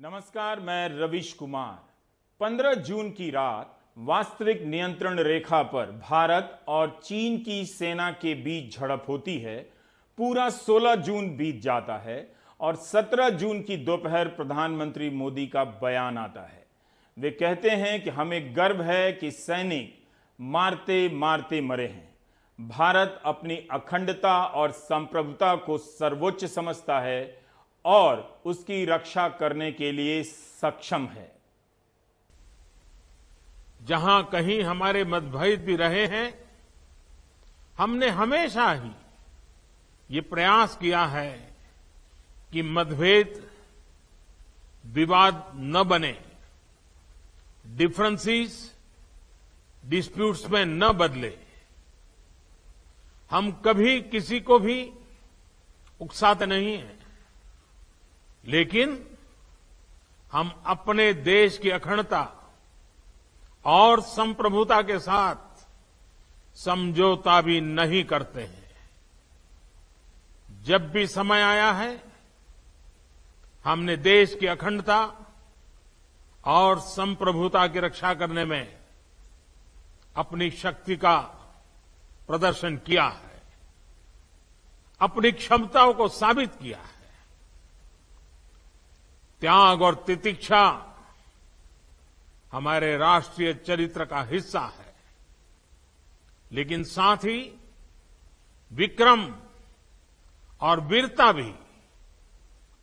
नमस्कार, मैं रविश कुमार। 15 जून की रात वास्तविक नियंत्रण रेखा पर भारत और चीन की सेना के बीच झड़प होती है। पूरा 16 जून बीत जाता है और 17 जून की दोपहर प्रधानमंत्री मोदी का बयान आता है। वे कहते हैं कि हमें गर्व है कि सैनिक मारते मारते मरे हैं। भारत अपनी अखंडता और संप्रभुता को सर्वोच्च समझता है और उसकी रक्षा करने के लिए सक्षम है। जहां कहीं हमारे मतभेद भी रहे हैं, हमने हमेशा ही ये प्रयास किया है कि मतभेद विवाद न बने, डिफरेंसेस डिस्प्यूट्स में न बदले। हम कभी किसी को भी उकसाते नहीं हैं, लेकिन हम अपने देश की अखंडता और संप्रभुता के साथ समझौता भी नहीं करते हैं। जब भी समय आया है, हमने देश की अखंडता और संप्रभुता की रक्षा करने में अपनी शक्ति का प्रदर्शन किया है, अपनी क्षमताओं को साबित किया है। त्याग और तितिक्षा हमारे राष्ट्रीय चरित्र का हिस्सा है, लेकिन साथ ही विक्रम और वीरता भी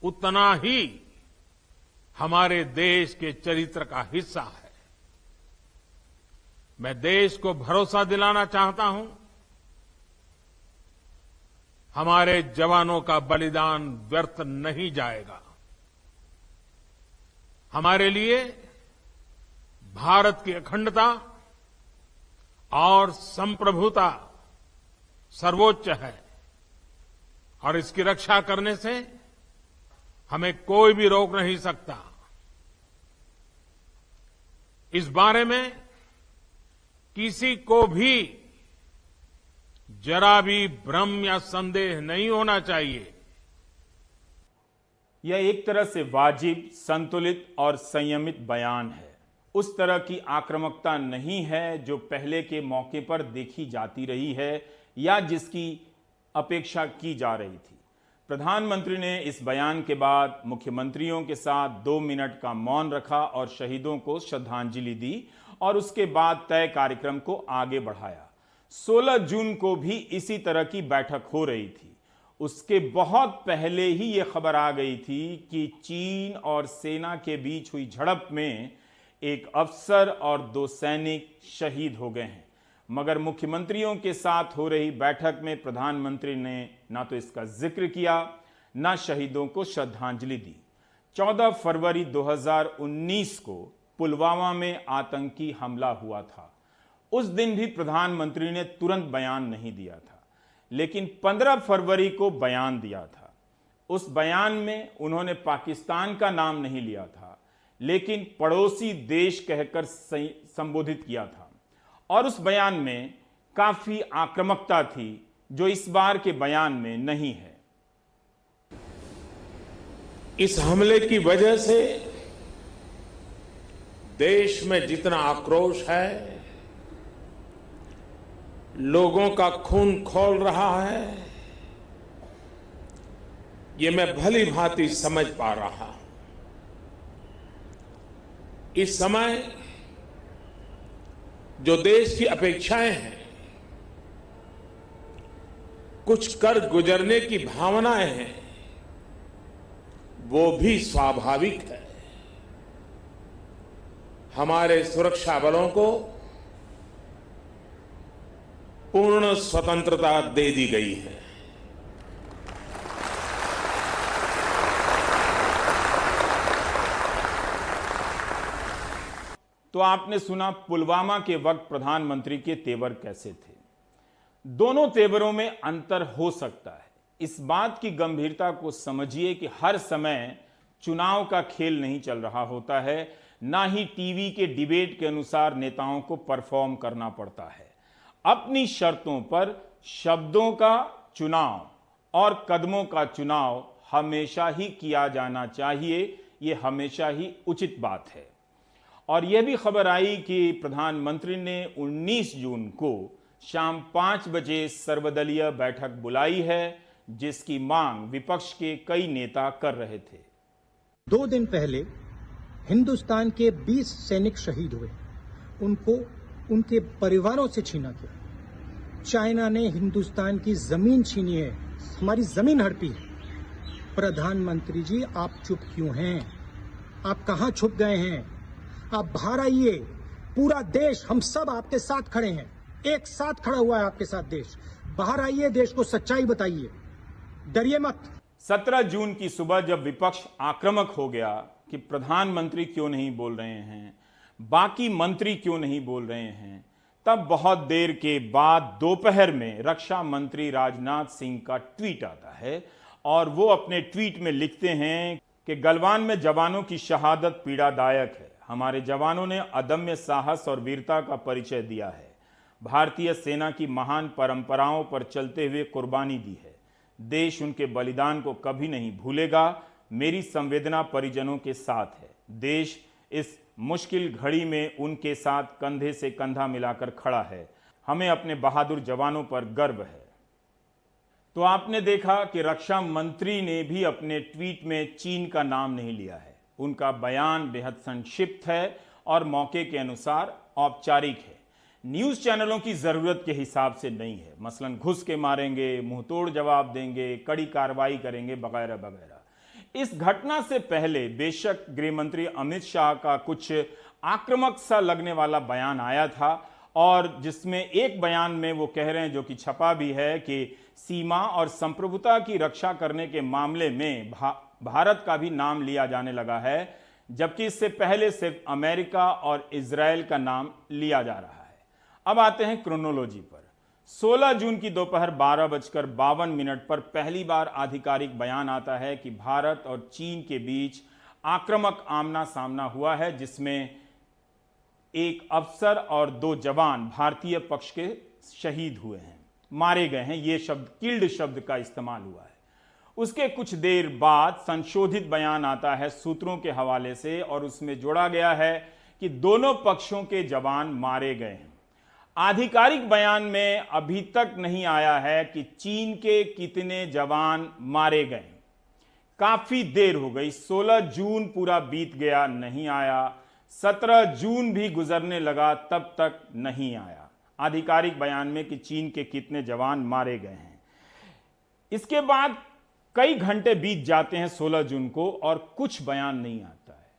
उतना ही हमारे देश के चरित्र का हिस्सा है। मैं देश को भरोसा दिलाना चाहता हूं, हमारे जवानों का बलिदान व्यर्थ नहीं जाएगा। हमारे लिए भारत की अखंडता और संप्रभुता सर्वोच्च है और इसकी रक्षा करने से हमें कोई भी रोक नहीं सकता। इस बारे में किसी को भी जरा भी भ्रम या संदेह नहीं होना चाहिए। यह एक तरह से वाजिब, संतुलित और संयमित बयान है। उस तरह की आक्रामकता नहीं है जो पहले के मौके पर देखी जाती रही है या जिसकी अपेक्षा की जा रही थी। प्रधानमंत्री ने इस बयान के बाद मुख्यमंत्रियों के साथ 2 मिनट का मौन रखा और शहीदों को श्रद्धांजलि दी और उसके बाद तय कार्यक्रम को आगे बढ़ाया। 16 जून को भी इसी तरह की बैठक हो रही थी। उसके बहुत पहले ही यह खबर आ गई थी कि चीन और सेना के बीच हुई झड़प में एक अफसर और 2 सैनिक शहीद हो गए हैं। मगर मुख्यमंत्रियों के साथ हो रही बैठक में प्रधानमंत्री ने ना तो इसका जिक्र किया, ना शहीदों को श्रद्धांजलि दी। 14 फरवरी 2019 को पुलवामा में आतंकी हमला हुआ था। उस दिन भी प्रधानमंत्री ने तुरंत बयान नहीं दिया था, लेकिन 15 फरवरी को बयान दिया था। उस बयान में उन्होंने पाकिस्तान का नाम नहीं लिया था, लेकिन पड़ोसी देश कहकर संबोधित किया था और उस बयान में काफी आक्रामकता थी जो इस बार के बयान में नहीं है। इस हमले की वजह से देश में जितना आक्रोश है, लोगों का खून खौल रहा है, ये मैं भली भांति समझ पा रहा हूं। इस समय जो देश की अपेक्षाएं हैं, कुछ कर गुजरने की भावनाएं हैं, वो भी स्वाभाविक है। हमारे सुरक्षा बलों को पूर्ण स्वतंत्रता दे दी गई है। तो आपने सुना पुलवामा के वक्त प्रधानमंत्री के तेवर कैसे थे। दोनों तेवरों में अंतर हो सकता है। इस बात की गंभीरता को समझिए कि हर समय चुनाव का खेल नहीं चल रहा होता है, ना ही टीवी के डिबेट के अनुसार नेताओं को परफॉर्म करना पड़ता है। अपनी शर्तों पर शब्दों का चुनाव और कदमों का चुनाव हमेशा ही किया जाना चाहिए। ये हमेशा ही उचित बात है। और यह भी खबर आई कि प्रधानमंत्री ने 19 जून को शाम 5 बजे सर्वदलीय बैठक बुलाई है, जिसकी मांग विपक्ष के कई नेता कर रहे थे। 2 दिन पहले हिंदुस्तान के 20 सैनिक शहीद हुए, उनको उनके परिवारों से छीना गया। चाइना ने हिंदुस्तान की जमीन छीनी है, हमारी जमीन हड़पी है। प्रधानमंत्री जी, आप चुप क्यों हैं? आप कहां छुप गए हैं? आप बाहर आइए। पूरा देश, हम सब आपके साथ खड़े हैं, एक साथ खड़ा हुआ है आपके साथ देश। बाहर आइए, देश को सच्चाई बताइए, डरिए मत। 17 जून की सुबह जब विपक्ष आक्रामक हो गया कि प्रधानमंत्री क्यों नहीं बोल रहे हैं, बाकी मंत्री क्यों नहीं बोल रहे हैं, तब बहुत देर के बाद दोपहर में रक्षा मंत्री राजनाथ सिंह का ट्वीट आता है और वो अपने ट्वीट में लिखते हैं कि गलवान में जवानों की शहादत पीड़ादायक है। हमारे जवानों ने अदम्य साहस और वीरता का परिचय दिया है, भारतीय सेना की महान परंपराओं पर चलते हुए कुर्बानी दी है। देश उनके बलिदान को कभी नहीं भूलेगा। मेरी संवेदना परिजनों के साथ है। देश इस मुश्किल घड़ी में उनके साथ कंधे से कंधा मिलाकर खड़ा है। हमें अपने बहादुर जवानों पर गर्व है। तो आपने देखा कि रक्षा मंत्री ने भी अपने ट्वीट में चीन का नाम नहीं लिया है। उनका बयान बेहद संक्षिप्त है और मौके के अनुसार औपचारिक है। न्यूज चैनलों की जरूरत के हिसाब से नहीं है। मसलन घुस के मारेंगे, मुंहतोड़ जवाब देंगे, कड़ी कार्रवाई करेंगे, वगैरह वगैरह। इस घटना से पहले बेशक गृह मंत्री अमित शाह का कुछ आक्रामक सा लगने वाला बयान आया था, और जिसमें एक बयान में वो कह रहे हैं, जो कि छपा भी है, कि सीमा और संप्रभुता की रक्षा करने के मामले में भारत का भी नाम लिया जाने लगा है, जबकि इससे पहले सिर्फ अमेरिका और इजराइल का नाम लिया जा रहा है। अब आते हैं क्रोनोलॉजी पर। 16 जून की दोपहर 12:52 पर पहली बार आधिकारिक बयान आता है कि भारत और चीन के बीच आक्रामक आमना सामना हुआ है, जिसमें एक अफसर और 2 जवान भारतीय पक्ष के शहीद हुए हैं, मारे गए हैं। यह शब्द, किल्ड शब्द का इस्तेमाल हुआ है। उसके कुछ देर बाद संशोधित बयान आता है सूत्रों के हवाले से, और उसमें जोड़ा गया है कि दोनों पक्षों के जवान मारे गए हैं। आधिकारिक बयान में अभी तक नहीं आया है कि चीन के कितने जवान मारे गए। काफी देर हो गई, 16 जून पूरा बीत गया, नहीं आया। 17 जून भी गुजरने लगा, तब तक नहीं आया आधिकारिक बयान में कि चीन के कितने जवान मारे गए हैं। इसके बाद कई घंटे बीत जाते हैं 16 जून को, और कुछ बयान नहीं आता है।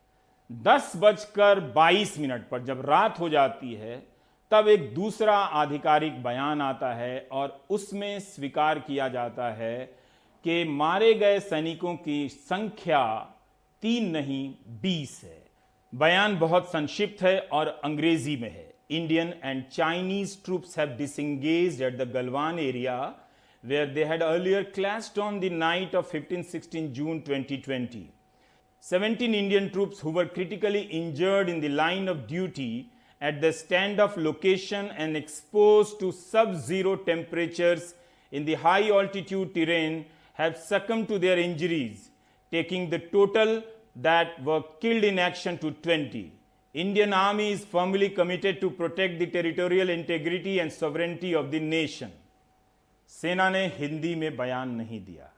10:22 पर जब रात हो जाती है, तब एक दूसरा आधिकारिक बयान आता है, और उसमें स्वीकार किया जाता है कि मारे गए सैनिकों की संख्या 3 नहीं 20 है। बयान बहुत संक्षिप्त है और अंग्रेजी में है। Indian and Chinese troops have disengaged at the Galwan area where they had earlier clashed on the night of 15-16 June 2020. 17 Indian troops who were critically injured in the line of duty at the standoff location and exposed to sub-zero temperatures in the high altitude terrain have succumbed to their injuries, taking the total that were killed in action to 20. Indian Army is firmly committed to protect the territorial integrity and sovereignty of the nation. सेना ने हिंदी में बयान नहीं दिया,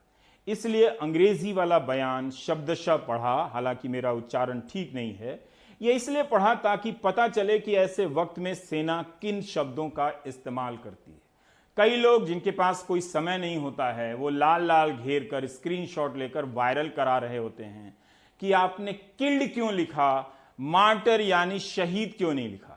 इसलिए अंग्रेजी वाला बयान शब्दशः पढ़ा। हालांकि मेरा उच्चारण ठीक नहीं है। यह इसलिए पढ़ा ताकि पता चले कि ऐसे वक्त में सेना किन शब्दों का इस्तेमाल करती है। कई लोग जिनके पास कोई समय नहीं होता है, वो लाल लाल घेर कर स्क्रीनशॉट लेकर वायरल करा रहे होते हैं कि आपने किल्ड क्यों लिखा, मार्टर यानी शहीद क्यों नहीं लिखा।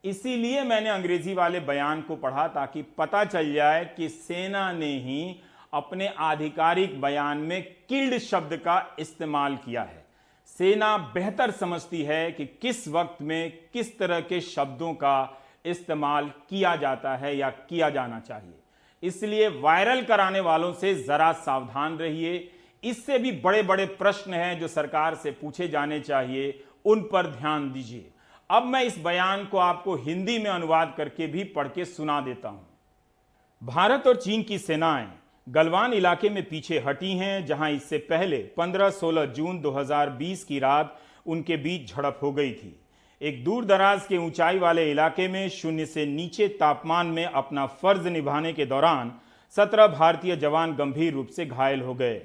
इसीलिए मैंने अंग्रेजी वाले बयान को पढ़ा ताकि पता चल जाए कि सेना ने ही अपने आधिकारिक बयान में किल्ड शब्द का इस्तेमाल किया है। सेना बेहतर समझती है कि किस वक्त में किस तरह के शब्दों का इस्तेमाल किया जाता है या किया जाना चाहिए। इसलिए वायरल कराने वालों से जरा सावधान रहिए। इससे भी बड़े बड़े प्रश्न हैं जो सरकार से पूछे जाने चाहिए, उन पर ध्यान दीजिए। अब मैं इस बयान को आपको हिंदी में अनुवाद करके भी पढ़ के सुना देता हूं। भारत और चीन की सेनाएं गलवान इलाके में पीछे हटी हैं, जहां इससे पहले 15-16 जून 2020 की रात उनके बीच झड़प हो गई थी। एक दूर दराज के ऊंचाई वाले इलाके में शून्य से नीचे तापमान में अपना फर्ज निभाने के दौरान 17 भारतीय जवान गंभीर रूप से घायल हो गए।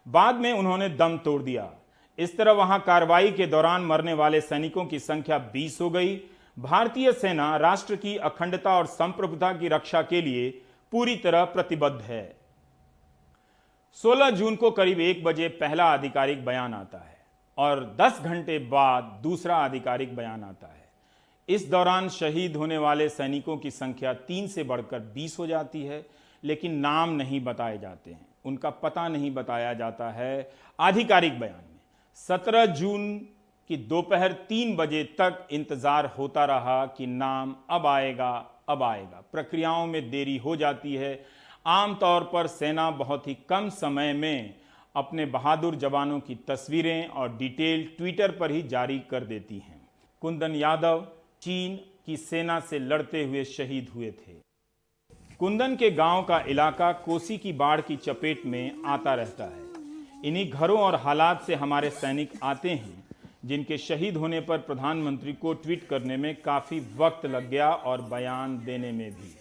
बाद में उन्होंने दम तोड़ दिया। इस तरह वहां कार्रवाई के दौरान मरने वाले सैनिकों की संख्या 20 हो गई। भारतीय सेना राष्ट्र की अखंडता और संप्रभुता की रक्षा के लिए पूरी तरह प्रतिबद्ध है। 16 जून को करीब 1 बजे पहला आधिकारिक बयान आता है और 10 घंटे बाद दूसरा आधिकारिक बयान आता है। इस दौरान शहीद होने वाले सैनिकों की संख्या 3 से बढ़कर 20 हो जाती है, लेकिन नाम नहीं बताए जाते हैं, उनका पता नहीं बताया जाता है। आधिकारिक बयान में 17 जून की दोपहर 3 बजे तक इंतजार होता रहा कि नाम अब आएगा, अब आएगा। प्रक्रियाओं में देरी हो जाती है। आमतौर पर सेना बहुत ही कम समय में अपने बहादुर जवानों की तस्वीरें और डिटेल ट्विटर पर ही जारी कर देती हैं। कुंदन यादव चीन की सेना से लड़ते हुए शहीद हुए थे। कुंदन के गांव का इलाका कोसी की बाढ़ की चपेट में आता रहता है। इन्हीं घरों और हालात से हमारे सैनिक आते हैं, जिनके शहीद होने पर प्रधानमंत्री को ट्वीट करने में काफी वक्त लग गया और बयान देने में भी।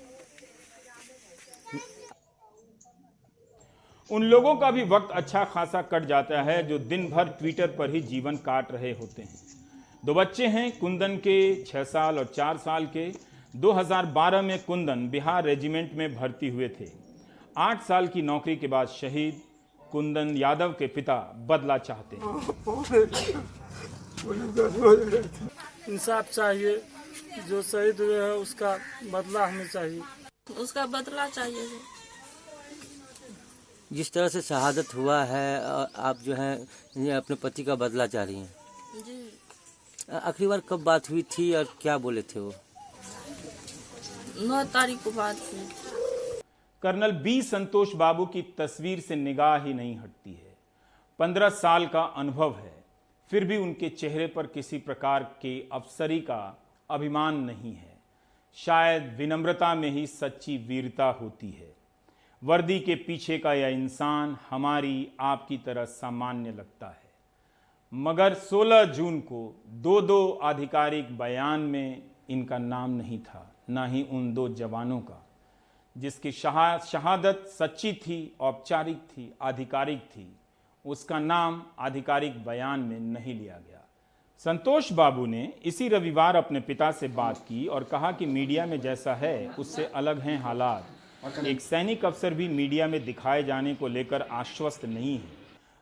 उन लोगों का भी वक्त अच्छा खासा कट जाता है जो दिन भर ट्विटर पर ही जीवन काट रहे होते हैं। 2 बच्चे हैं कुंदन के, 6 साल और 4 साल के। 2012 में कुंदन बिहार रेजिमेंट में भर्ती हुए थे। 8 साल की नौकरी के बाद शहीद कुंदन यादव के पिता बदला चाहते हैं। इंसाफ चाहिए, जो शहीद हुए हैं उसका बदला हमें चाहिए, उसका बदला चाहिए। जिस तरह से शहादत हुआ है, आप जो है अपने पति का बदला चाह रही हैं जी। आखिरी बार कब बात हुई थी और क्या बोले थे वो? 9 तारीख को बात हुई। कर्नल बी संतोष बाबू की तस्वीर से निगाह ही नहीं हटती है। 15 साल का अनुभव है, फिर भी उनके चेहरे पर किसी प्रकार के अफसरी का अभिमान नहीं है। शायद विनम्रता में ही सच्ची वीरता होती है। वर्दी के पीछे का यह इंसान हमारी आपकी तरह सामान्य लगता है, मगर 16 जून को 2 आधिकारिक बयान में इनका नाम नहीं था, ना ही उन 2 जवानों का, जिसकी शहादत सच्ची थी, औपचारिक थी, आधिकारिक थी। उसका नाम आधिकारिक बयान में नहीं लिया गया। संतोष बाबू ने इसी रविवार अपने पिता से बात की और कहा कि मीडिया में जैसा है उससे अलग हैं हालात। एक सैनिक अफसर भी मीडिया में दिखाए जाने को लेकर आश्वस्त नहीं है।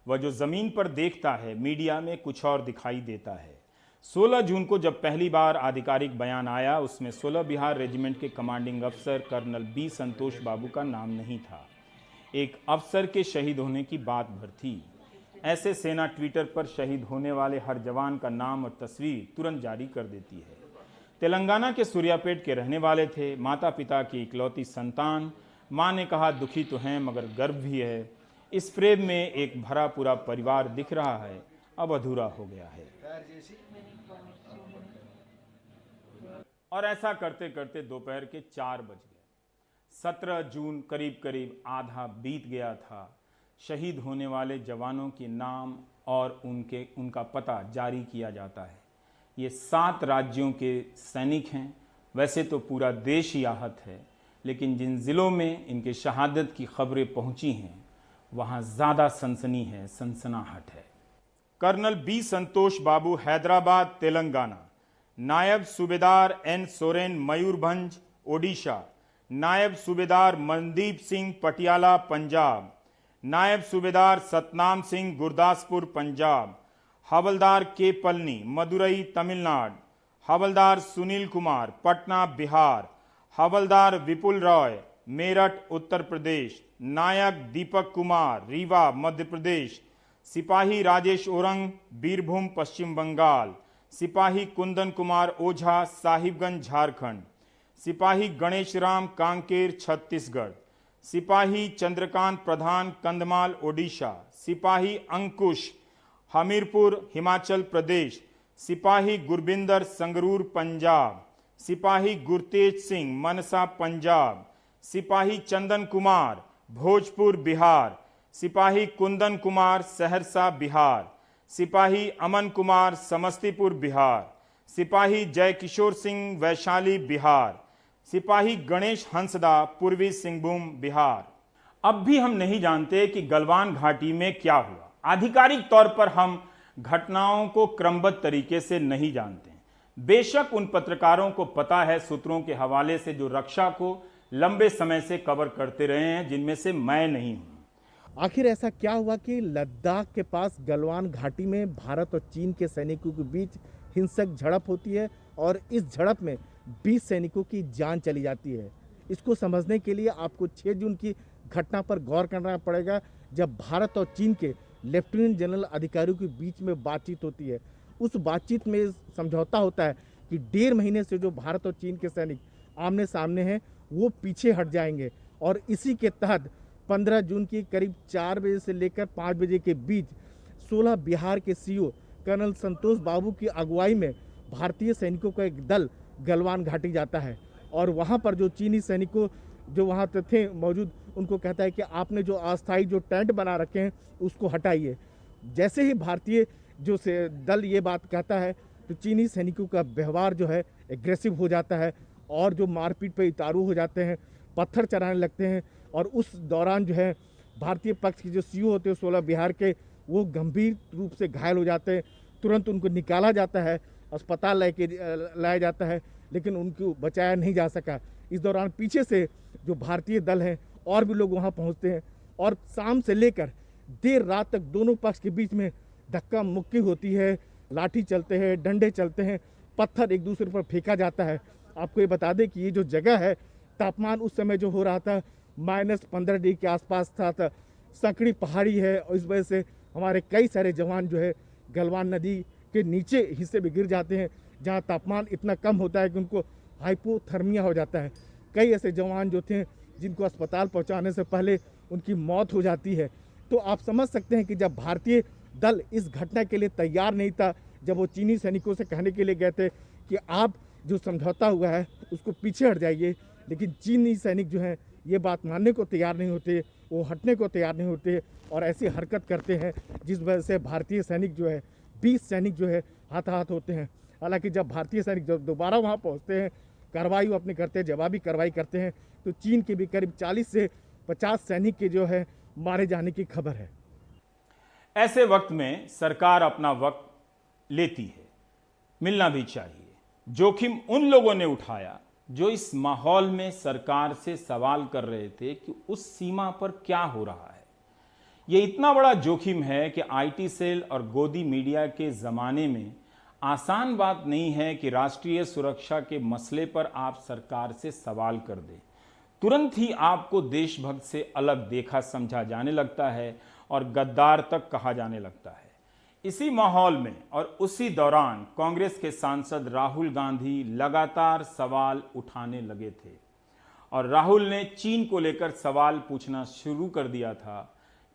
वह जो जमीन पर देखता है, मीडिया में कुछ और दिखाई देता है। 16 जून को जब पहली बार आधिकारिक बयान आया, उसमें 16 बिहार रेजिमेंट के कमांडिंग अफसर कर्नल बी संतोष बाबू का नाम नहीं था। एक अफसर के शहीद होने की बात भर थी। ऐसे सेना ट्विटर पर शहीद होने वाले हर जवान का नाम और तस्वीर तुरंत जारी कर देती है। तेलंगाना के सूर्यापेट के रहने वाले थे, माता पिता की इकलौती संतान। मां ने कहा दुखी तो हैं मगर गर्व भी है। इस फ्रेम में एक भरा पूरा परिवार दिख रहा है, अब अधूरा हो गया है। और ऐसा करते करते दोपहर के 4 बज गए। 17 जून करीब करीब आधा बीत गया था। शहीद होने वाले जवानों के नाम और उनका पता जारी किया जाता है। ये 7 राज्यों के सैनिक हैं। वैसे तो पूरा देश ही आहत है, लेकिन जिन जिलों में इनके शहादत की खबरें पहुंची हैं, वहां ज्यादा सनसनी है, सनसनाहट है। कर्नल बी संतोष बाबू, हैदराबाद, तेलंगाना। नायब सूबेदार एन सोरेन, मयूरभंज, ओडिशा। नायब सूबेदार मनदीप सिंह, पटियाला, पंजाब। नायब सूबेदार सतनाम सिंह, गुरदासपुर, पंजाब। हवलदार के पलनी, मदुरई, तमिलनाडु। हवलदार सुनील कुमार, पटना, बिहार। हवलदार विपुल रॉय, मेरठ, उत्तर प्रदेश। नायक दीपक कुमार, रीवा, मध्य प्रदेश। सिपाही राजेश ओरंग, बीरभूम, पश्चिम बंगाल। सिपाही कुंदन कुमार ओझा, साहिबगंज, झारखंड। सिपाही गणेश राम, कांकेर, छत्तीसगढ़। सिपाही चंद्रकांत प्रधान, कंधमाल, ओडिशा। सिपाही अंकुश, हमीरपुर, हिमाचल प्रदेश। सिपाही गुरबिंदर, संगरूर, पंजाब। सिपाही गुरतेज सिंह, मनसा, पंजाब। सिपाही चंदन कुमार, भोजपुर बिहार, सिपाही कुंदन कुमार सहरसा बिहार, सिपाही अमन कुमार समस्तीपुर बिहार, सिपाही जय किशोर सिंह वैशाली बिहार, सिपाही गणेश हंसदा पूर्वी सिंहभूम बिहार। अब भी हम नहीं जानते कि गलवान घाटी में क्या हुआ। आधिकारिक तौर पर हम घटनाओं को क्रमबद्ध तरीके से नहीं जानते। बेशक उन पत्रकारों को पता है सूत्रों के हवाले से जो रक्षा को लंबे समय से कवर करते रहे हैं, जिनमें से मैं नहीं हूं। आखिर ऐसा क्या हुआ कि लद्दाख के पास गलवान घाटी में भारत और चीन के सैनिकों के बीच हिंसक झड़प होती है और इस झड़प में 20 सैनिकों की जान चली जाती है। इसको समझने के लिए आपको 6 जून की घटना पर गौर करना पड़ेगा, जब भारत और चीन के लेफ्टिनेंट जनरल अधिकारियों के बीच में बातचीत होती है। उस बातचीत में समझौता होता है कि 1.5 महीने से जो भारत और चीन के सैनिक आमने सामने हैं वो पीछे हट जाएंगे और इसी के तहत 15 जून की करीब 4 बजे से लेकर 5 बजे के बीच 16 बिहार के सीओ कर्नल संतोष बाबू की अगुवाई में भारतीय सैनिकों का एक दल गलवान घाटी जाता है और वहाँ पर जो चीनी सैनिकों जो वहाँ थे मौजूद उनको कहता है कि आपने जो अस्थायी जो टेंट बना रखे हैं उसको हटाइए। जैसे ही भारतीय जो से दल ये बात कहता है तो चीनी सैनिकों का व्यवहार जो है एग्रेसिव हो जाता है और जो मारपीट पे उतारू हो जाते हैं, पत्थर चलाने लगते हैं और उस दौरान जो है भारतीय पक्ष के जो सीओ होते हैं 16 बिहार के, वो गंभीर रूप से घायल हो जाते हैं। तुरंत उनको निकाला जाता है, अस्पताल लाया जाता है, लेकिन उनको बचाया नहीं जा सका। इस दौरान पीछे से जो भारतीय दल हैं और भी लोग वहाँ पहुँचते हैं और शाम से लेकर देर रात तक दोनों पक्ष के बीच में धक्का मुक्की होती है, लाठी चलते हैं, डंडे चलते हैं, पत्थर एक दूसरे पर फेंका जाता है। आपको ये बता दें कि ये जो जगह है, तापमान उस समय जो हो रहा था -15 डिग्री के आसपास था। संकड़ी पहाड़ी है और इस वजह से हमारे कई सारे जवान जो है गलवान नदी के नीचे हिस्से में गिर जाते हैं, जहाँ तापमान इतना कम होता है कि उनको हाइपोथर्मिया हो जाता है। कई ऐसे जवान जो थे जिनको अस्पताल पहुंचाने से पहले उनकी मौत हो जाती है। तो आप समझ सकते हैं कि जब भारतीय दल इस घटना के लिए तैयार नहीं था, जब वो चीनी सैनिकों से कहने के लिए गए थे कि आप जो समझौता हुआ है उसको पीछे हट जाइए, लेकिन चीनी सैनिक जो हैं ये बात मानने को तैयार नहीं होते, वो हटने को तैयार नहीं होते और ऐसी हरकत करते हैं जिस वजह से भारतीय सैनिक जो है 20 सैनिक जो है हाथाहाथ होते हैं। हालांकि जब भारतीय सैनिक जब दोबारा वहाँ पहुँचते हैं, कार्रवाई वो अपनी करते हैं, जवाबी कार्रवाई करते हैं, तो चीन के भी करीब 40 से 50 सैनिक के जो है मारे जाने की खबर है। ऐसे वक्त में सरकार अपना वक्त लेती है, मिलना भी चाहिए। जोखिम उन लोगों ने उठाया जो इस माहौल में सरकार से सवाल कर रहे थे कि उस सीमा पर क्या हो रहा है। यह इतना बड़ा जोखिम है कि आईटी सेल और गोदी मीडिया के जमाने में आसान बात नहीं है कि राष्ट्रीय सुरक्षा के मसले पर आप सरकार से सवाल कर दें। तुरंत ही आपको देशभक्त से अलग देखा समझा जाने लगता है और गद्दार तक कहा जाने लगता है। इसी माहौल में और उसी दौरान कांग्रेस के सांसद राहुल गांधी लगातार सवाल उठाने लगे थे और राहुल ने चीन को लेकर सवाल पूछना शुरू कर दिया था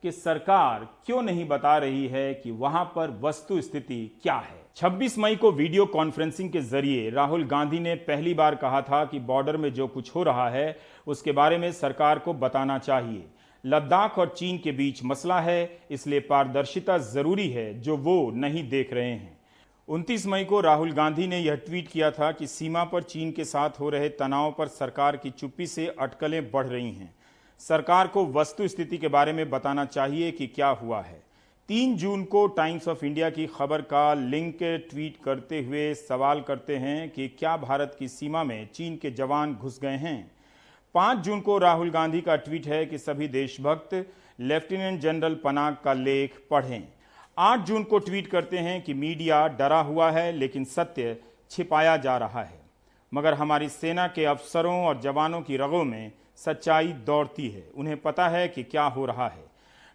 कि सरकार क्यों नहीं बता रही है कि वहां पर वस्तु स्थिति क्या है। 26 मई को वीडियो कॉन्फ्रेंसिंग के जरिए राहुल गांधी ने पहली बार कहा था कि बॉर्डर में जो कुछ हो रहा है उसके बारे में सरकार को बताना चाहिए। लद्दाख और चीन के बीच मसला है, इसलिए पारदर्शिता जरूरी है जो वो नहीं देख रहे हैं। 29 मई को राहुल गांधी ने यह ट्वीट किया था कि सीमा पर चीन के साथ हो रहे तनाव पर सरकार की चुप्पी से अटकलें बढ़ रही हैं। सरकार को वस्तु स्थिति के बारे में बताना चाहिए कि क्या हुआ है। 3 जून को टाइम्स ऑफ इंडिया की खबर का लिंक ट्वीट करते हुए सवाल करते हैं कि क्या भारत की सीमा में चीन के जवान घुस गए हैं। 5 जून को राहुल गांधी का ट्वीट है कि सभी देशभक्त लेफ्टिनेंट जनरल पनाग का लेख पढ़ें। 8 जून को ट्वीट करते हैं कि मीडिया डरा हुआ है लेकिन सत्य छिपाया जा रहा है, मगर हमारी सेना के अफसरों और जवानों की रगों में सच्चाई दौड़ती है, उन्हें पता है कि क्या हो रहा है।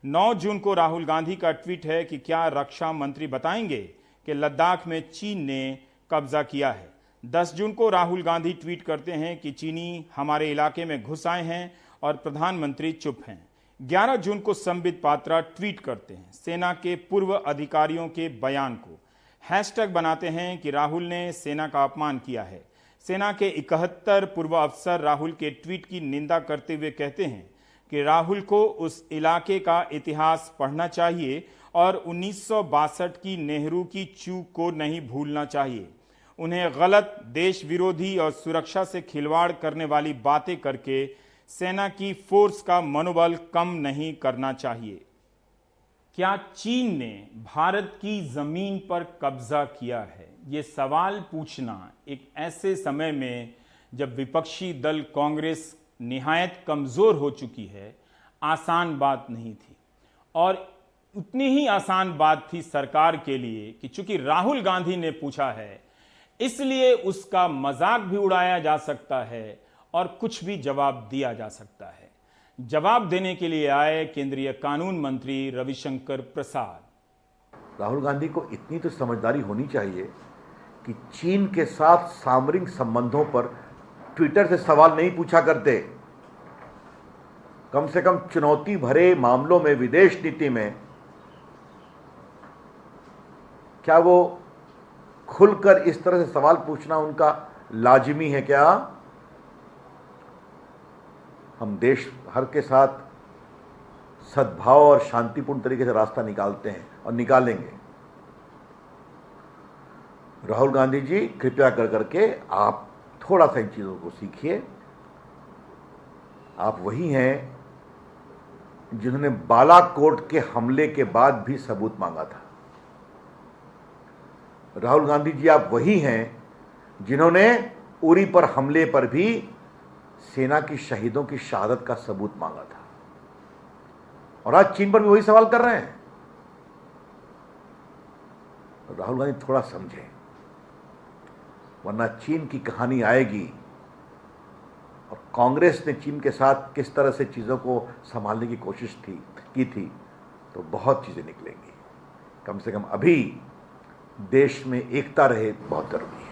9 जून को राहुल गांधी का ट्वीट है कि क्या रक्षा मंत्री बताएंगे कि लद्दाख में चीन ने कब्जा किया है। 10 जून को राहुल गांधी ट्वीट करते हैं कि चीनी हमारे इलाके में घुस आए हैं और प्रधानमंत्री चुप हैं। 11 जून को संबित पात्रा ट्वीट करते हैं सेना के पूर्व अधिकारियों के बयान को हैशटैग बनाते हैं कि राहुल ने सेना का अपमान किया है। सेना के 71 पूर्व अफसर राहुल के ट्वीट की निंदा करते हुए कहते हैं कि राहुल को उस इलाके का इतिहास पढ़ना चाहिए और 1962 की नेहरू की चूक को नहीं भूलना चाहिए। उन्हें गलत, देश विरोधी और सुरक्षा से खिलवाड़ करने वाली बातें करके सेना की फोर्स का मनोबल कम नहीं करना चाहिए। क्या चीन ने भारत की जमीन पर कब्जा किया है? ये सवाल पूछना एक ऐसे समय में जब विपक्षी दल कांग्रेस निहायत कमजोर हो चुकी है, आसान बात नहीं थी। और उतनी ही आसान बात थी सरकार के लिए कि चूंकि राहुल गांधी ने पूछा है, इसलिए उसका मजाक भी उड़ाया जा सकता है और कुछ भी जवाब दिया जा सकता है। जवाब देने के लिए आए केंद्रीय कानून मंत्री रविशंकर प्रसाद। राहुल गांधी को इतनी तो समझदारी होनी चाहिए कि चीन के साथ सामरिक संबंधों पर ट्विटर से सवाल नहीं पूछा करते। कम से कम चुनौती भरे मामलों में, विदेश नीति में, क्या वो खुलकर इस तरह से सवाल पूछना उनका लाजिमी है क्या? हम देश भर के साथ सद्भाव और शांतिपूर्ण तरीके से रास्ता निकालते हैं और निकालेंगे। राहुल गांधी जी, कृपया कर करके आप थोड़ा सा इन चीज़ों को सीखिए। आप वही हैं जिन्होंने बालाकोट के हमले के बाद भी सबूत मांगा था। राहुल गांधी जी, आप वही हैं जिन्होंने उरी पर हमले पर भी सेना की शहीदों की शहादत का सबूत मांगा था, और आज चीन पर भी वही सवाल कर रहे हैं। राहुल गांधी थोड़ा समझें, वरना चीन की कहानी आएगी और कांग्रेस ने चीन के साथ किस तरह से चीजों को संभालने की कोशिश की थी, तो बहुत चीजें निकलेंगी। कम से कम अभी देश में एकता रहे, बहुत जरूरी है।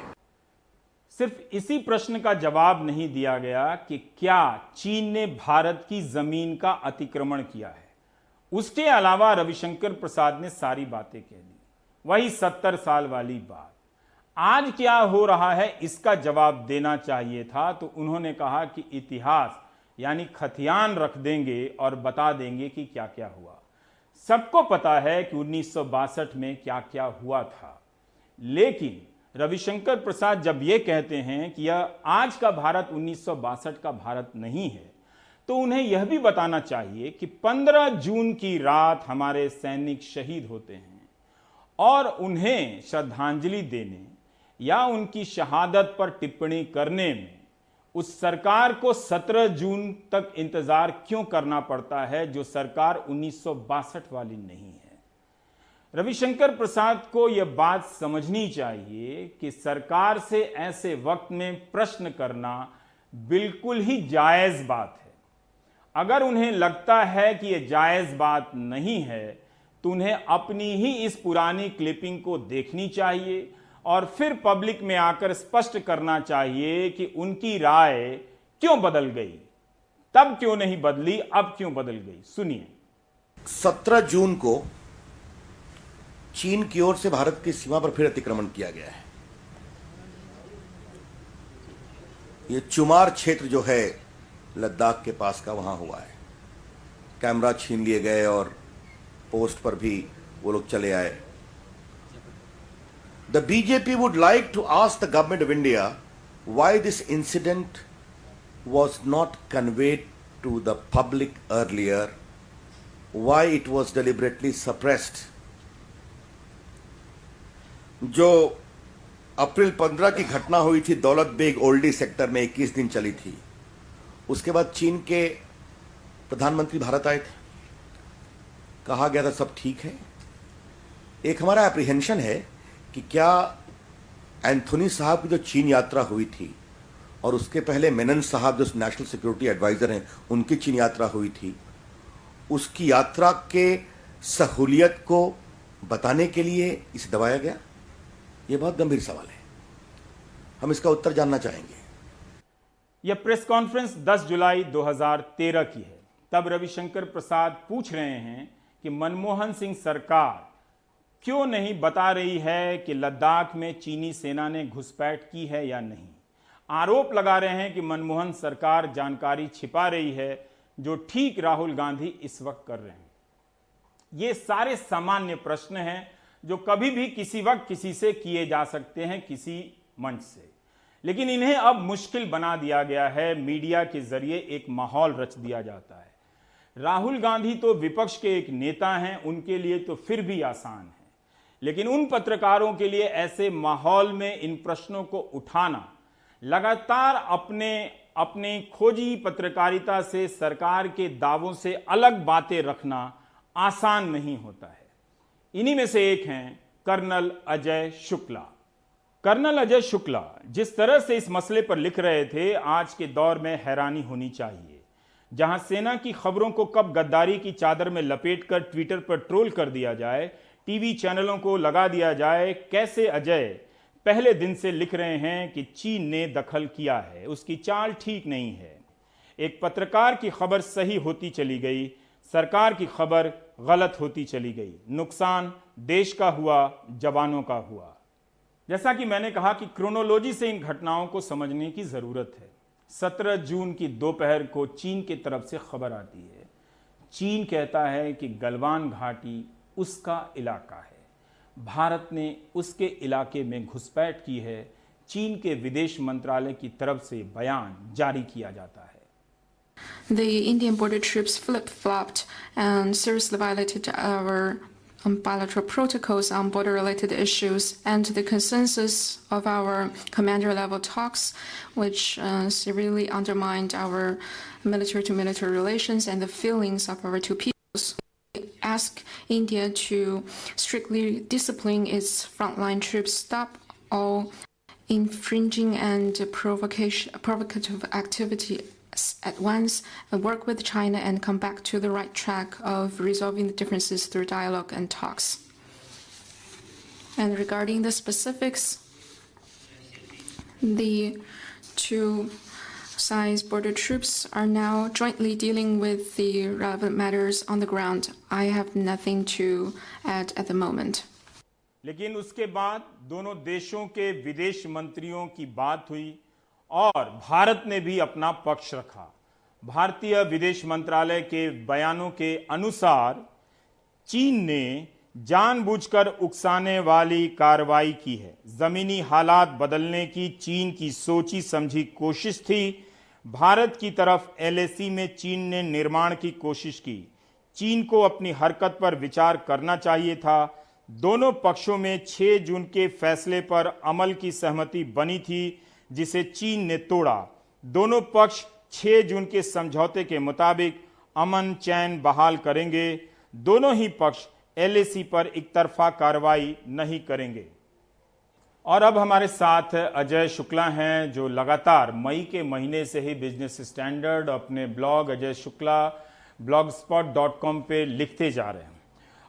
सिर्फ इसी प्रश्न का जवाब नहीं दिया गया कि क्या चीन ने भारत की जमीन का अतिक्रमण किया है। उसके अलावा रविशंकर प्रसाद ने सारी बातें कह दी, वही 70 साल वाली बात। आज क्या हो रहा है इसका जवाब देना चाहिए था, तो उन्होंने कहा कि इतिहास यानी खतियान रख देंगे और बता देंगे कि क्या क्या हुआ। सबको पता है कि 1962 में क्या क्या हुआ था, लेकिन रविशंकर प्रसाद जब ये कहते हैं कि यह आज का भारत 1962 का भारत नहीं है, तो उन्हें यह भी बताना चाहिए कि 15 जून की रात हमारे सैनिक शहीद होते हैं और उन्हें श्रद्धांजलि देने या उनकी शहादत पर टिप्पणी करने में उस सरकार को 17 जून तक इंतजार क्यों करना पड़ता है, जो सरकार 1962 वाली नहीं है। रविशंकर प्रसाद को यह बात समझनी चाहिए कि सरकार से ऐसे वक्त में प्रश्न करना बिल्कुल ही जायज बात है। अगर उन्हें लगता है कि यह जायज बात नहीं है, तो उन्हें अपनी ही इस पुरानी क्लिपिंग को देखनी चाहिए और फिर पब्लिक में आकर स्पष्ट करना चाहिए कि उनकी राय क्यों बदल गई, तब क्यों नहीं बदली, अब क्यों बदल गई। सुनिए। 17 जून को चीन की ओर से भारत की सीमा पर फिर अतिक्रमण किया गया है। ये चुमार क्षेत्र जो है लद्दाख के पास का, वहां हुआ है। कैमरा छीन लिए गए और पोस्ट पर भी वो लोग चले आए। The BJP would like to ask the government of India why this incident was not conveyed to the public earlier, why it was deliberately suppressed। जो अप्रैल 15 की घटना हुई थी दौलत बेग ओल्डी सेक्टर में, 21 दिन चली थी, उसके बाद चीन के प्रधानमंत्री भारत आए थे, कहा गया था सब ठीक है। एक हमारा एप्रीहेंशन है कि क्या एंथोनी साहब की जो चीन यात्रा हुई थी और उसके पहले मेनन साहब जो नेशनल सिक्योरिटी एडवाइजर हैं, उनकी चीन यात्रा हुई थी, उसकी यात्रा के सहूलियत को बताने के लिए इसे दबाया गया? यह बहुत गंभीर सवाल है, हम इसका उत्तर जानना चाहेंगे। यह प्रेस कॉन्फ्रेंस 10 जुलाई 2013 की है। तब रविशंकर प्रसाद पूछ रहे हैं कि मनमोहन सिंह सरकार क्यों नहीं बता रही है कि लद्दाख में चीनी सेना ने घुसपैठ की है या नहीं। आरोप लगा रहे हैं कि मनमोहन सरकार जानकारी छिपा रही है, जो ठीक राहुल गांधी इस वक्त कर रहे हैं? ये सारे सामान्य प्रश्न हैं जो कभी भी किसी वक्त किसी से किए जा सकते हैं, किसी मंच से, लेकिन इन्हें अब मुश्किल बना दिया गया है। मीडिया के जरिए एक माहौल रच दिया जाता है। राहुल गांधी तो विपक्ष के एक नेता हैं, उनके लिए तो फिर भी आसान है, लेकिन उन पत्रकारों के लिए ऐसे माहौल में इन प्रश्नों को उठाना, लगातार अपनी खोजी पत्रकारिता से सरकार के दावों से अलग बातें रखना आसान नहीं होता है। इन्हीं में से एक हैं कर्नल अजय शुक्ला। कर्नल अजय शुक्ला जिस तरह से इस मसले पर लिख रहे थे, आज के दौर में हैरानी होनी चाहिए। जहां सेना की खबरों को कब गद्दारी की चादर में लपेटकर ट्विटर पर ट्रोल कर दिया जाए, टीवी चैनलों को लगा दिया जाए, कैसे अजय पहले दिन से लिख रहे हैं कि चीन ने दखल किया है, उसकी चाल ठीक नहीं है। एक पत्रकार की खबर सही होती चली गई, सरकार की खबर गलत होती चली गई। नुकसान देश का हुआ, जवानों का हुआ। जैसा कि मैंने कहा कि क्रोनोलॉजी से इन घटनाओं को समझने की जरूरत है। 17 जून की दोपहर को चीन की तरफ से खबर आती है। चीन कहता है कि गलवान घाटी उसका इलाका है, भारत ने उसके इलाके में घुसपैठ की है। चीन के विदेश मंत्रालय की तरफ से बयान जारी किया जाता है। The Indian border troops flip-flopped and seriously violated our bilateral protocols on border-related issues and the consensus of our commander-level talks, which severely undermined our military-to-military relations and the feelings of our two peoples. We ask India to strictly discipline its frontline troops, stop all infringing and provocative activity at once, and work with China and come back to the right track of resolving the differences through dialogue and talks. And regarding the specifics, the two sides border troops are now jointly dealing with the relevant matters on the ground. I have nothing to add at the moment. लेकिन उसके बाद दोनों देशों के विदेश मंत्रियों की बात हुई और भारत ने भी अपना पक्ष रखा। भारतीय विदेश मंत्रालय के बयानों के अनुसार चीन ने जानबूझकर उकसाने वाली कार्रवाई की है। जमीनी हालात बदलने की चीन की सोची समझी कोशिश थी। भारत की तरफ एलएसी में चीन ने निर्माण की कोशिश की। चीन को अपनी हरकत पर विचार करना चाहिए था। दोनों पक्षों में 6 जून के फैसले पर अमल की सहमति बनी थी, जिसे चीन ने तोड़ा। दोनों पक्ष 6 जून के समझौते के मुताबिक अमन चैन बहाल करेंगे। दोनों ही पक्ष एलएसी पर एकतरफा कार्रवाई नहीं करेंगे। और अब हमारे साथ अजय शुक्ला हैं, जो लगातार मई के महीने से ही बिजनेस स्टैंडर्ड अपने ब्लॉग अजय शुक्ला blogspot.com पे लिखते जा रहे हैं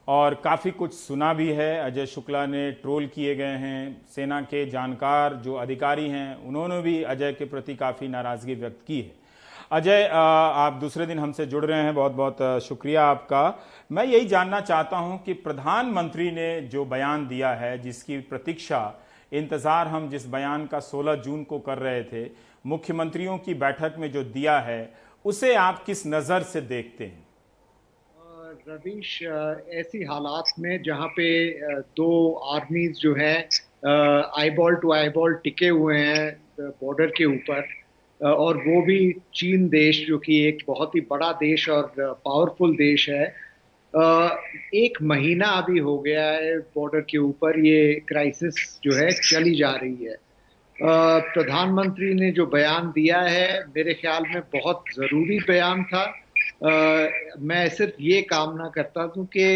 और काफ़ी कुछ सुना भी है। अजय शुक्ला ने ट्रोल किए गए हैं। सेना के जानकार जो अधिकारी हैं उन्होंने भी अजय के प्रति काफ़ी नाराज़गी व्यक्त की है। अजय, आप दूसरे दिन हमसे जुड़ रहे हैं, बहुत बहुत शुक्रिया आपका। मैं यही जानना चाहता हूं कि प्रधानमंत्री ने जो बयान दिया है, जिसकी प्रतीक्षा इंतज़ार हम जिस बयान का 16 जून को कर रहे थे, मुख्यमंत्रियों की बैठक में जो दिया है, उसे आप किस नज़र से देखते हैं? रवीश, ऐसी हालात में जहाँ पे दो आर्मीज जो है आईबॉल टू आईबॉल टिके हुए हैं बॉर्डर के ऊपर, और वो भी चीन देश जो कि एक बहुत ही बड़ा देश और पावरफुल देश है, 1 महीना अभी हो गया है बॉर्डर के ऊपर ये क्राइसिस जो है चली जा रही है। प्रधानमंत्री ने जो बयान दिया है मेरे ख्याल में बहुत ज़रूरी बयान था। मैं सिर्फ ये कामना करता हूँ कि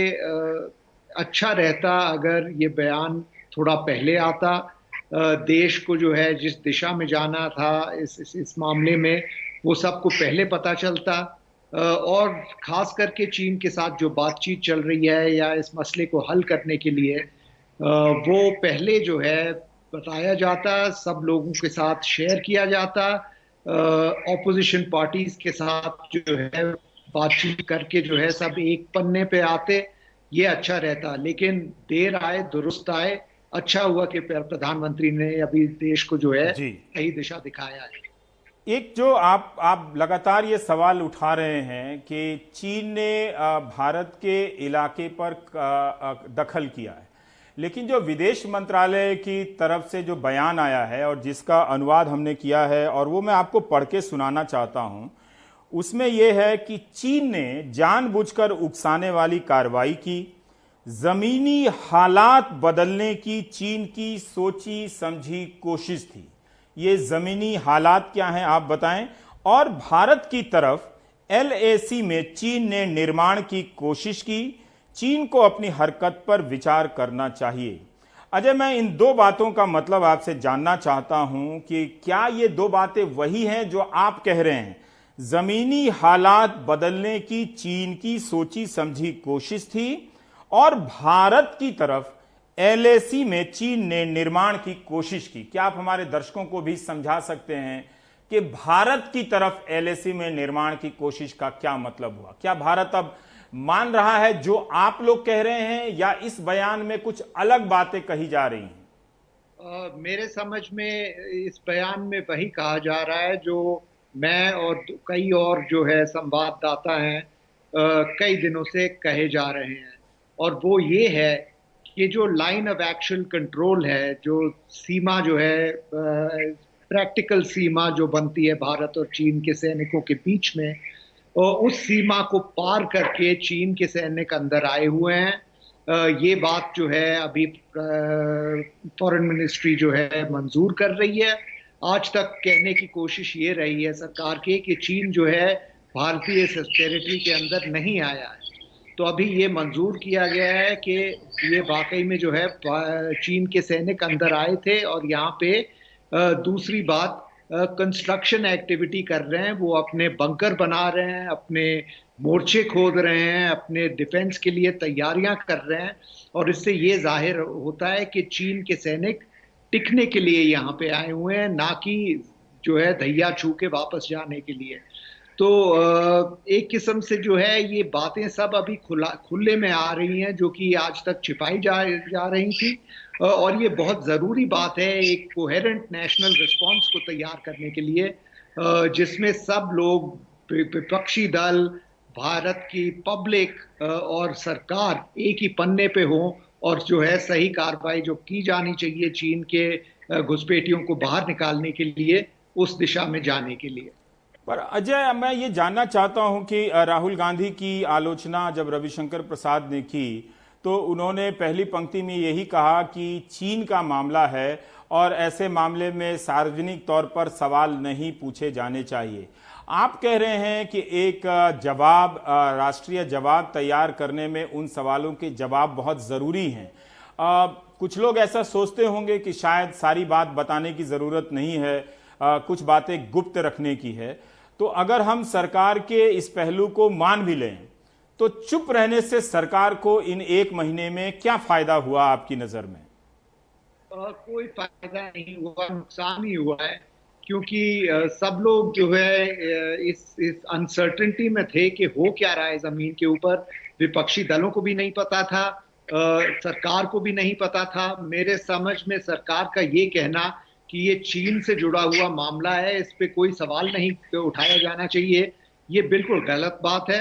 अच्छा रहता अगर ये बयान थोड़ा पहले आता। देश को जो है जिस दिशा में जाना था इस मामले में, वो सबको पहले पता चलता, और ख़ास करके चीन के साथ जो बातचीत चल रही है या इस मसले को हल करने के लिए, वो पहले जो है बताया जाता, सब लोगों के साथ शेयर किया जाता, ऑपोजिशन पार्टीज के साथ जो है बातचीत करके जो है सब एक पन्ने पे आते, ये अच्छा रहता। लेकिन देर आए दुरुस्त आए। अच्छा हुआ कि प्रधानमंत्री ने अभी देश को जो है सही दिशा दिखाया है। एक जो आप लगातार ये सवाल उठा रहे हैं कि चीन ने भारत के इलाके पर दखल किया है, लेकिन जो विदेश मंत्रालय की तरफ से जो बयान आया है और जिसका अनुवाद हमने किया है और वो मैं आपको पढ़ के सुनाना चाहता हूं, उसमें यह है कि चीन ने जानबूझकर उकसाने वाली कार्रवाई की, जमीनी हालात बदलने की चीन की सोची समझी कोशिश थी। ये जमीनी हालात क्या हैं आप बताएं। और भारत की तरफ LAC में चीन ने निर्माण की कोशिश की, चीन को अपनी हरकत पर विचार करना चाहिए। अजय, मैं इन दो बातों का मतलब आपसे जानना चाहता हूं कि क्या ये दो बातें वही हैं जो आप कह रहे हैं, जमीनी हालात बदलने की चीन की सोची समझी कोशिश थी और भारत की तरफ LAC में चीन ने निर्माण की कोशिश की। क्या आप हमारे दर्शकों को भी समझा सकते हैं कि भारत की तरफ LAC में निर्माण की कोशिश का क्या मतलब हुआ? क्या भारत अब मान रहा है जो आप लोग कह रहे हैं या इस बयान में कुछ अलग बातें कही जा रही हैं? मेरे समझ में इस बयान में वही कहा जा रहा है जो मैं और कई और जो है संवाददाता हैं कई दिनों से कहे जा रहे हैं, और वो ये है कि जो लाइन ऑफ एक्शन कंट्रोल है, जो सीमा जो है प्रैक्टिकल सीमा जो बनती है भारत और चीन के सैनिकों के बीच में, और उस सीमा को पार करके चीन के सैनिक अंदर आए हुए हैं। ये बात जो है अभी फॉरेन मिनिस्ट्री जो है मंजूर कर रही है। आज तक कहने की कोशिश ये रही है सरकार की कि चीन जो है भारतीय टेरिटरी के अंदर नहीं आया है। तो अभी ये मंजूर किया गया है कि ये वाकई में जो है चीन के सैनिक अंदर आए थे और यहाँ पे दूसरी बात कंस्ट्रक्शन एक्टिविटी कर रहे हैं, वो अपने बंकर बना रहे हैं, अपने मोर्चे खोद रहे हैं, अपने डिफेंस के लिए तैयारियां कर रहे हैं, और इससे ये जाहिर होता है कि चीन के सैनिक टिकने के लिए यहाँ पे आए हुए हैं, ना कि जो है दहिया छू के वापस जाने के लिए। तो एक किस्म से जो है ये बातें सब अभी खुले में आ रही हैं जो कि आज तक छिपाई जा रही थी, और ये बहुत ज़रूरी बात है एक कोहेरेंट नेशनल रिस्पांस को तैयार करने के लिए, जिसमें सब लोग, विपक्षी दल, भारत की पब्लिक और सरकार एक ही पन्ने पे हों और जो है सही कार्रवाई जो की जानी चाहिए चीन के घुसपैठियों को बाहर निकालने के लिए, उस दिशा में जाने के लिए। पर अजय, मैं ये जानना चाहता हूं कि राहुल गांधी की आलोचना जब रविशंकर प्रसाद ने की तो उन्होंने पहली पंक्ति में यही कहा कि चीन का मामला है और ऐसे मामले में सार्वजनिक तौर पर सवाल नहीं पूछे जाने चाहिए। आप कह रहे हैं कि एक जवाब, राष्ट्रीय जवाब तैयार करने में उन सवालों के जवाब बहुत ज़रूरी हैं। कुछ लोग ऐसा सोचते होंगे कि शायद सारी बात बताने की ज़रूरत नहीं है, कुछ बातें गुप्त रखने की है। तो अगर हम सरकार के इस पहलू को मान भी लें तो चुप रहने से सरकार को इन एक महीने में क्या फायदा हुआ आपकी नजर में? कोई फायदा नहीं हुआ, नुकसान ही हुआ है, क्योंकि सब लोग जो है इस अनसर्टेनिटी में थे कि हो क्या रहा है जमीन के ऊपर। विपक्षी दलों को भी नहीं पता था, सरकार को भी नहीं पता था। मेरे समझ में सरकार का ये कहना कि ये चीन से जुड़ा हुआ मामला है, इस पे कोई सवाल नहीं उठाया जाना चाहिए, ये बिल्कुल गलत बात है।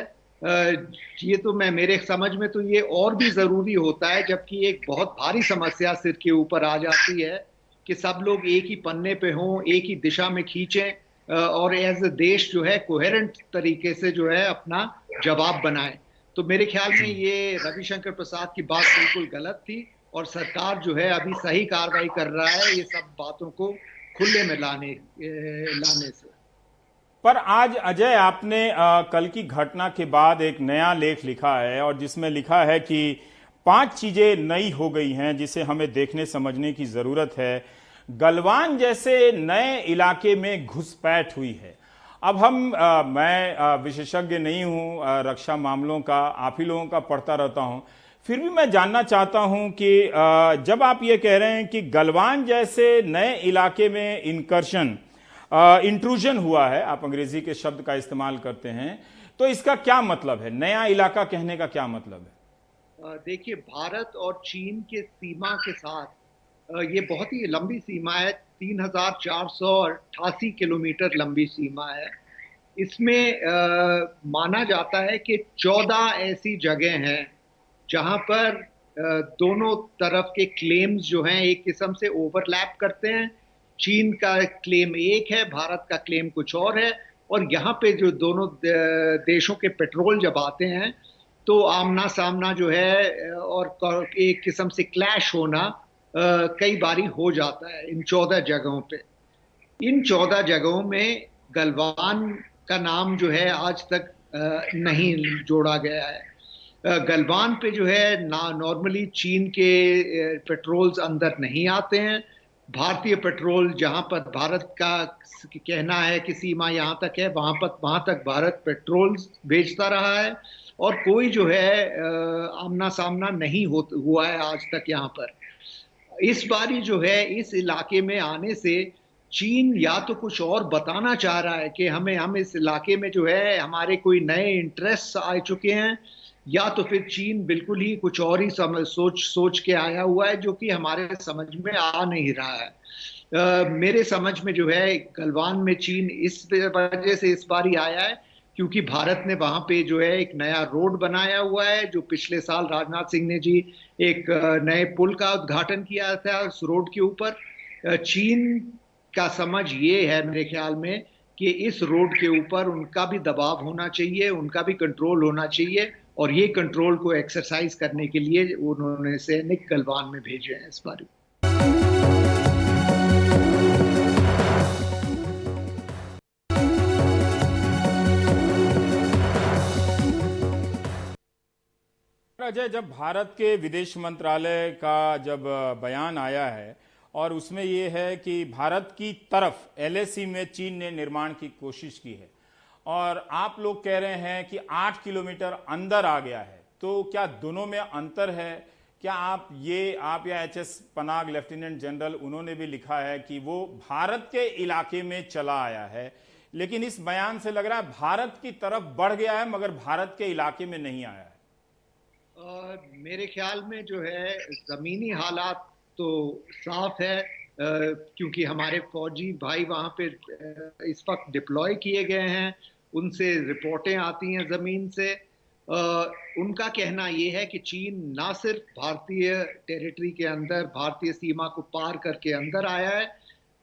ये तो मेरे समझ में तो ये और भी जरूरी होता है जबकि एक बहुत भारी समस्या सिर के ऊपर आ जाती है कि सब लोग एक ही पन्ने पे हों, एक ही दिशा में खींचें और एज अ देश जो है कोहेरेंट तरीके से जो है अपना जवाब बनाएं। तो मेरे ख्याल में ये रविशंकर प्रसाद की बात बिल्कुल गलत थी और सरकार जो है अभी सही कार्रवाई कर रहा है ये सब बातों को खुले में लाने से। पर आज अजय, आपने कल की घटना के बाद एक नया लेख लिखा है और जिसमें लिखा है कि 5 चीजें नई हो गई हैं जिसे हमें देखने समझने की जरूरत है। गलवान जैसे नए इलाके में घुसपैठ हुई है। अब मैं विशेषज्ञ नहीं हूं रक्षा मामलों का, आप ही लोगों का पढ़ता रहता हूं, फिर भी मैं जानना चाहता हूं कि जब आप ये कह रहे हैं कि गलवान जैसे नए इलाके में इंट्रूजन हुआ है, आप अंग्रेजी के शब्द का इस्तेमाल करते हैं, तो इसका क्या मतलब है? नया इलाका कहने का क्या मतलब है? देखिए, भारत और चीन के सीमा के साथ ये बहुत ही लंबी सीमा है, 3,488 किलोमीटर लंबी सीमा है। इसमें माना जाता है कि 14 ऐसी जगह हैं जहां पर दोनों तरफ के क्लेम्स जो हैं एक किस्म से ओवरलैप करते हैं। चीन का क्लेम एक है, भारत का क्लेम कुछ और है, और यहाँ पे जो दोनों देशों के पेट्रोल जब आते हैं तो आमना सामना जो है और एक किस्म से क्लैश होना कई बारी हो जाता है इन 14 जगहों पे। इन 14 जगहों में गलवान का नाम जो है आज तक नहीं जोड़ा गया है। गलवान पे जो है नॉर्मली चीन के पेट्रोल्स अंदर नहीं आते हैं। भारतीय पेट्रोल जहां पर भारत का कहना है कि सीमा यहां तक है, वहां तक भारत पेट्रोल भेजता रहा है, और कोई जो है आमना सामना नहीं हुआ है आज तक यहाँ पर। इस बारी जो है इस इलाके में आने से चीन या तो कुछ और बताना चाह रहा है कि हम इस इलाके में जो है हमारे कोई नए इंटरेस्ट आ चुके हैं, या तो फिर चीन बिल्कुल ही कुछ और ही सोच के आया हुआ है जो कि हमारे समझ में आ नहीं रहा है। मेरे समझ में जो है गलवान में चीन इस वजह से इस बार ही आया है क्योंकि भारत ने वहां पे जो है एक नया रोड बनाया हुआ है, जो पिछले साल राजनाथ सिंह ने जी एक नए पुल का उद्घाटन किया था उस रोड के ऊपर। चीन का समझ ये है मेरे ख्याल में कि इस रोड के ऊपर उनका भी दबाव होना चाहिए, उनका भी कंट्रोल होना चाहिए, और ये कंट्रोल को एक्सरसाइज करने के लिए उन्होंने सैनिक गलवान में भेजे हैं इस बार। अजय, जब भारत के विदेश मंत्रालय का जब बयान आया है और उसमें यह है कि भारत की तरफ LAC में चीन ने निर्माण की कोशिश की है और आप लोग कह रहे हैं कि 8 किलोमीटर अंदर आ गया है, तो क्या दोनों में अंतर है? क्या आप या HS पनाग लेफ्टिनेंट जनरल उन्होंने भी लिखा है कि वो भारत के इलाके में चला आया है, लेकिन इस बयान से लग रहा है भारत की तरफ बढ़ गया है मगर भारत के इलाके में नहीं आया है। मेरे ख्याल में जो है जमीनी हालात तो साफ है, क्योंकि हमारे फौजी भाई वहां पे इस वक्त डिप्लॉय किए गए हैं, उनसे रिपोर्टें आती हैं जमीन से। उनका कहना यह है कि चीन ना सिर्फ भारतीय टेरिटरी के अंदर भारतीय सीमा को पार करके अंदर आया है,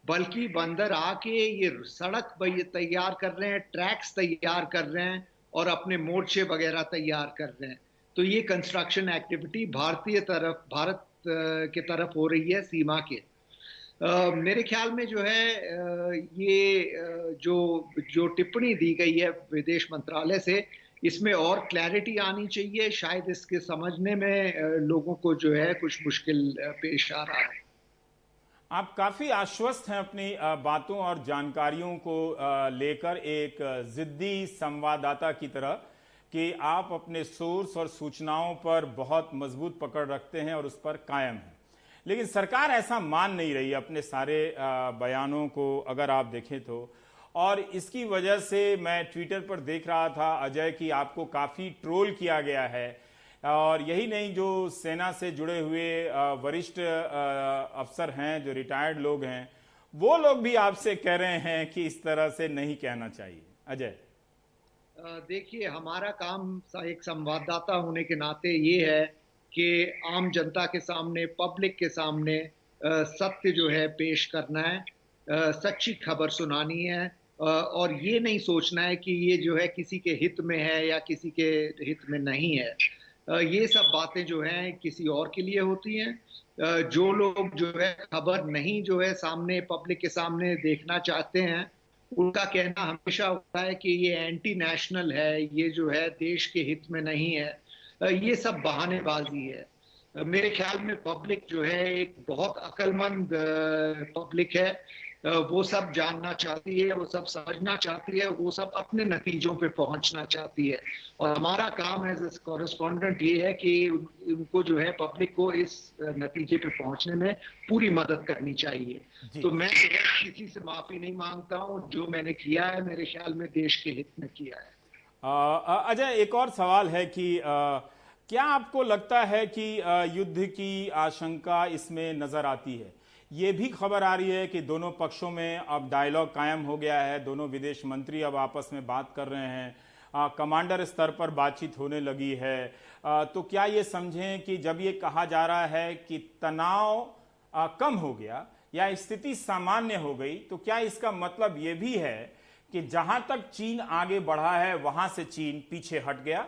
बल्कि अंदर आके ये सड़क तैयार कर रहे हैं, ट्रैक्स तैयार कर रहे हैं और अपने मोर्चे वगैरह तैयार कर रहे हैं। तो ये कंस्ट्रक्शन एक्टिविटी भारत की तरफ हो रही है सीमा के। मेरे ख्याल में जो है ये जो टिप्पणी दी गई है विदेश मंत्रालय से, इसमें और क्लैरिटी आनी चाहिए। शायद इसके समझने में लोगों को जो है कुछ मुश्किल पेश आ रहा है। आप काफी आश्वस्त हैं अपनी बातों और जानकारियों को लेकर, एक जिद्दी संवाददाता की तरह, कि आप अपने सोर्स और सूचनाओं पर बहुत मजबूत पकड़ रखते हैं और उस पर कायम हैं। लेकिन सरकार ऐसा मान नहीं रही अपने सारे बयानों को, अगर आप देखें तो। और इसकी वजह से मैं ट्विटर पर देख रहा था अजय कि आपको काफ़ी ट्रोल किया गया है, और यही नहीं, जो सेना से जुड़े हुए वरिष्ठ अफसर हैं, जो रिटायर्ड लोग हैं, वो लोग भी आपसे कह रहे हैं कि इस तरह से नहीं कहना चाहिए। अजय, देखिए, हमारा काम एक संवाददाता होने के नाते ये है कि आम जनता के सामने, पब्लिक के सामने सत्य जो है पेश करना है, सच्ची खबर सुनानी है, और ये नहीं सोचना है कि ये जो है किसी के हित में है या किसी के हित में नहीं है। ये सब बातें जो हैं किसी और के लिए होती हैं। जो लोग जो है खबर नहीं जो है सामने, पब्लिक के सामने देखना चाहते हैं, उनका कहना हमेशा होता है कि ये एंटी नेशनल है, ये जो है देश के हित में नहीं है। ये सब बहानेबाजी है। मेरे ख्याल में पब्लिक जो है एक बहुत अक्लमंद पब्लिक है। वो सब जानना चाहती है, वो सब समझना चाहती है, वो सब अपने नतीजों पे पहुंचना चाहती है, और हमारा काम एज ए कॉरेस्पॉन्डेंट ये है कि उनको जो है पब्लिक को इस नतीजे पे पहुंचने में पूरी मदद करनी चाहिए। तो मैं किसी से माफी नहीं मांगता हूँ, जो मैंने किया है मेरे ख्याल में देश के हित में किया है। अजय, एक और सवाल है कि क्या आपको लगता है कि युद्ध की आशंका इसमें नजर आती है? ये भी खबर आ रही है कि दोनों पक्षों में अब डायलॉग कायम हो गया है, दोनों विदेश मंत्री अब आपस में बात कर रहे हैं, कमांडर स्तर पर बातचीत होने लगी है। तो क्या ये समझें कि जब ये कहा जा रहा है कि तनाव कम हो गया या स्थिति सामान्य हो गई, तो क्या इसका मतलब ये भी है कि जहां तक चीन आगे बढ़ा है वहां से चीन पीछे हट गया?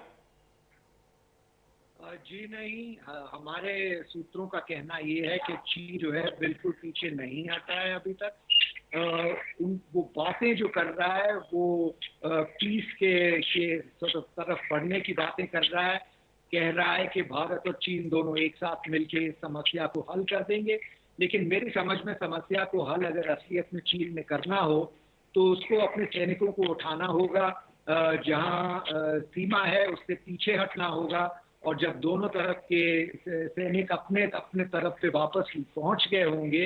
जी नहीं, हमारे सूत्रों का कहना ये है कि चीन जो है बिल्कुल पीछे नहीं हटा है अभी तक। वो बातें जो कर रहा है वो पीस के तरफ बढ़ने की बातें कर रहा है, कह रहा है कि भारत और चीन दोनों एक साथ मिलकर इस समस्या को हल कर देंगे। लेकिन मेरी समझ में समस्या को हल अगर असलियत में चीन में करना हो तो उसको अपने सैनिकों को उठाना होगा, जहां सीमा है उससे पीछे हटना होगा, और जब दोनों तरफ के सैनिक अपने अपने तरफ पे वापस पहुंच गए होंगे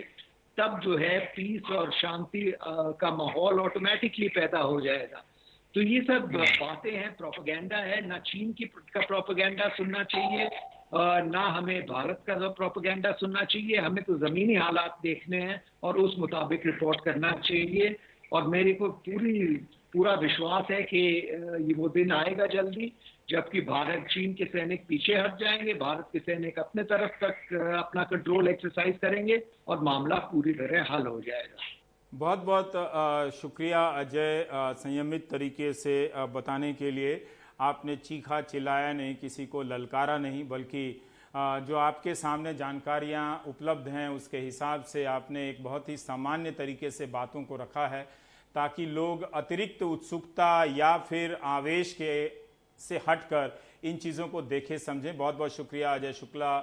तब जो है पीस और शांति का माहौल ऑटोमेटिकली पैदा हो जाएगा। तो ये सब बातें हैं, प्रोपेगेंडा है। ना चीन का प्रोपेगेंडा सुनना चाहिए, ना हमें भारत का प्रोपेगेंडा सुनना चाहिए। हमें तो जमीनी हालात देखने हैं और उस मुताबिक रिपोर्ट करना चाहिए। और मेरे को पूरा विश्वास है कि ये वो दिन आएगा जल्दी जबकि भारत चीन के सैनिक पीछे हट जाएंगे, भारत के सैनिक अपने तरफ तक अपना कंट्रोल एक्सरसाइज करेंगे और मामला पूरी तरह हल हो जाएगा। बहुत बहुत शुक्रिया अजय, संयमित तरीके से बताने के लिए। आपने चीखा चिल्लाया नहीं, किसी को ललकारा नहीं, बल्कि जो आपके सामने जानकारियां उपलब्ध हैं उसके हिसाब से आपने एक बहुत ही सामान्य तरीके से बातों को रखा है ताकि लोग अतिरिक्त उत्सुकता या फिर आवेश के से हटकर इन चीज़ों को देखें समझें। बहुत बहुत शुक्रिया अजय शुक्ला।